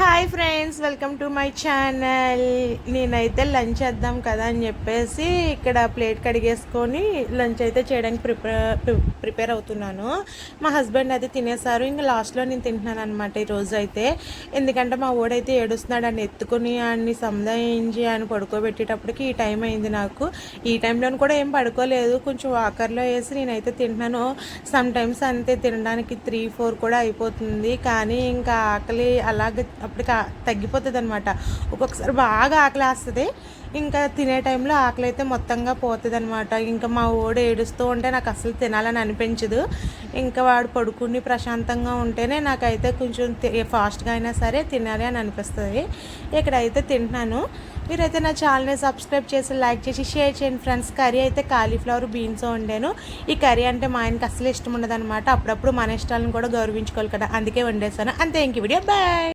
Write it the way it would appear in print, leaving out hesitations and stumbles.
Hi friends, welcome to my channel. నేనైతే lunch చేద్దాం కదా అని చెప్పేసి ఇక్కడ ప్లేట్ కడిగేసుకొని లంచ్ అయితే చేయడానికి ప్రిపేర్ అవుతున్నాను. మా హస్బెండ్ అయితే తినేసారు. ఇంకా లాస్ట్లో నేను తింటున్నాను అనమాట ఈరోజు అయితే. ఎందుకంటే మా ఓడైతే ఏడుస్తున్నాడు, అని ఎత్తుకొని అన్ని సంధాయించి అని పడుకోబెట్టేటప్పటికి ఈ టైం అయింది. నాకు ఈ టైంలో కూడా ఏం పడుకోలేదు, కొంచెం వాకర్లో వేసి నేనైతే తింటున్నాను. సమ్ టైమ్స్ అంతే, తినడానికి 3-4 కూడా అయిపోతుంది. కానీ ఇంకా ఆకలి అలాగే అప్పటికి తగ్గిపోతుంది అనమాట. ఒక్కొక్కసారి బాగా ఆకలి వేస్తుంది, ఇంకా తినే టైంలో ఆకలి అయితే మొత్తంగా పోతుంది అనమాట. ఇంకా మా ఓడు ఏడుస్తూ ఉంటే నాకు అసలు తినాలని అనిపించదు. ఇంకా వాడు పడుకుని ప్రశాంతంగా ఉంటేనే నాకైతే కొంచెం ఫాస్ట్గా అయినా సరే తినాలి అని అనిపిస్తుంది. ఇక్కడైతే తింటున్నాను. మీరైతే నా ఛానల్ని సబ్స్క్రైబ్ చేసి, లైక్ చేసి, షేర్ చేయండి ఫ్రెండ్స్. కర్రీ అయితే కాలీఫ్లవర్ బీన్స్ వండాను. ఈ కర్రీ అంటే మా ఆయనకి అసలు ఇష్టం ఉండదు అనమాట. అప్పుడప్పుడు మన ఇష్టాలను కూడా గౌరవించుకోవాలి కదా, అందుకే వండేసాను. అంతే, ఇంక వీడియో బాయ్.